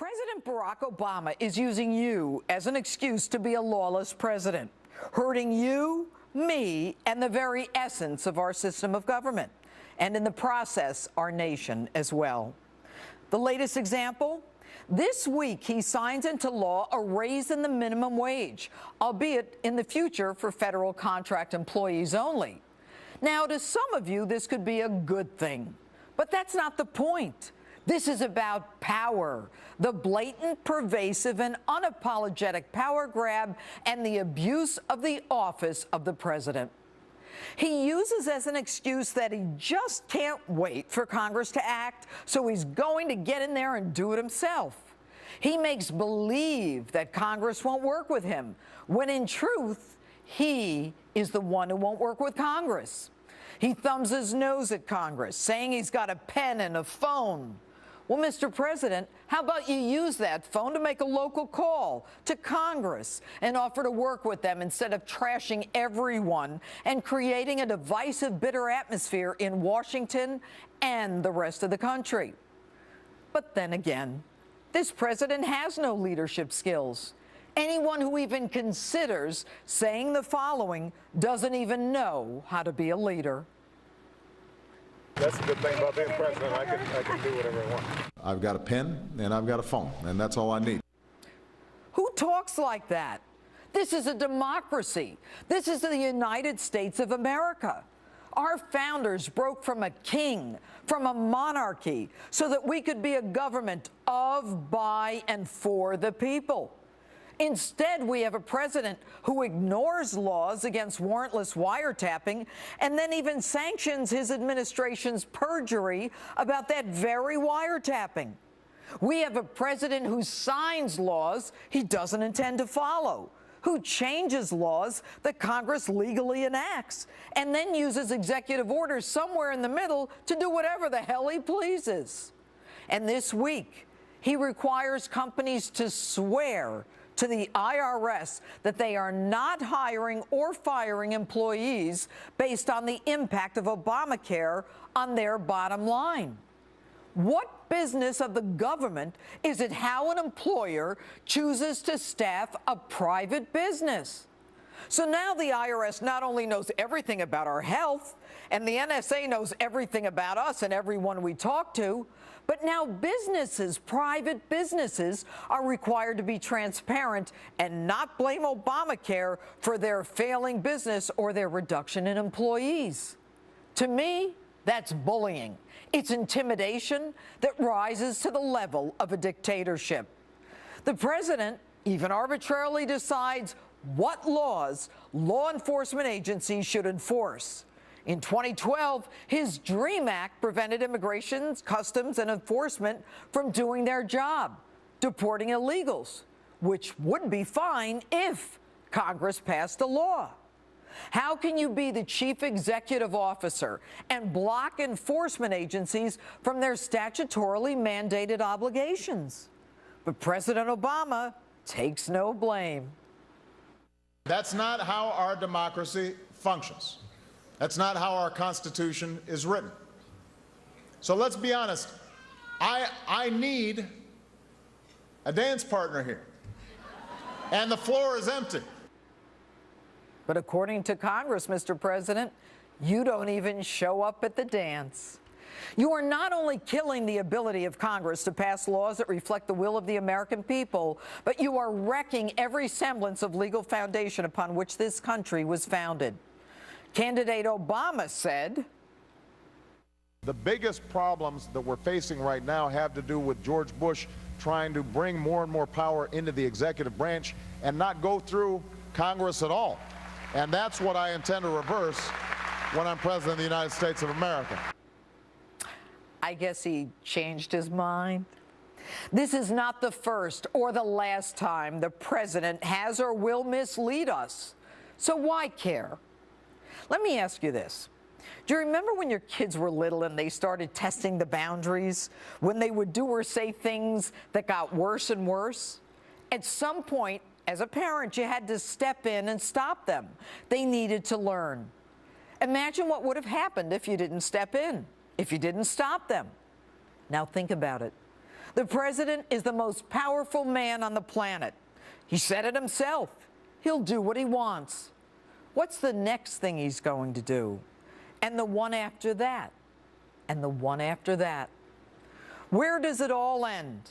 President Barack Obama is using you as an excuse to be a lawless president, hurting you, me, and the very essence of our system of government, and in the process, our nation as well. The latest example? This week, he signs into law a raise in the minimum wage, albeit in the future for federal contract employees only. Now, to some of you, this could be a good thing, but that's not the point. This is about power, the blatant, pervasive, and unapologetic power grab and the abuse of the office of the president. He uses as an excuse that he just can't wait for Congress to act, so he's going to get in there and do it himself. He makes believe that Congress won't work with him, when in truth, he is the one who won't work with Congress. He thumbs his nose at Congress, saying he's got a pen and a phone. Well, Mr. President, how about you use that phone to make a local call to Congress and offer to work with them instead of trashing everyone and creating a divisive, bitter atmosphere in Washington and the rest of the country? But then again, this president has no leadership skills. Anyone who even considers saying the following doesn't even know how to be a leader. That's the good thing about being president. I can do whatever I want. I've got a pen and I've got a phone, and that's all I need. Who talks like that? This is a democracy. This is the United States of America. Our founders broke from a king, from a monarchy, so that we could be a government of, by, and for the people. Instead, we have a president who ignores laws against warrantless wiretapping and then even sanctions his administration's perjury about that very wiretapping. We have a president who signs laws he doesn't intend to follow, who changes laws that Congress legally enacts, and then uses executive orders somewhere in the middle to do whatever the hell he pleases. And this week, he requires companies to swear to the IRS that they are not hiring or firing employees based on the impact of Obamacare on their bottom line. What business of the government is it how an employer chooses to staff a private business? So now the IRS not only knows everything about our health, and the NSA knows everything about us and everyone we talk to, but now businesses, private businesses, are required to be transparent and not blame Obamacare for their failing business or their reduction in employees. To me, that's bullying. It's intimidation that rises to the level of a dictatorship. The president even arbitrarily decides what laws law enforcement agencies should enforce. In 2012, his DREAM Act prevented Immigration, Customs, and Enforcement from doing their job, deporting illegals, which would be fine if Congress passed a law. How can you be the chief executive officer and block enforcement agencies from their statutorily mandated obligations? But President Obama takes no blame. That's not how our democracy functions. That's not how our Constitution is written. So let's be honest. I need a dance partner here. And the floor is empty. But according to Congress, Mr. President, you don't even show up at the dance. You are not only killing the ability of Congress to pass laws that reflect the will of the American people, but you are wrecking every semblance of legal foundation upon which this country was founded. Candidate Obama said, The biggest problems that we're facing right now have to do with George Bush trying to bring more and more power into the executive branch and not go through Congress at all. And that's what I intend to reverse when I'm President of the United States of America. I guess he changed his mind. This is not the first or the last time the president has or will mislead us. So why care? Let me ask you this. Do you remember when your kids were little and they started testing the boundaries, when they would do or say things that got worse and worse? At some point, as a parent, you had to step in and stop them. They needed to learn. Imagine what would have happened if you didn't step in, if you didn't stop them. Now think about it. The president is the most powerful man on the planet. He said it himself. He'll do what he wants. What's the next thing he's going to do? And the one after that? And the one after that? Where does it all end?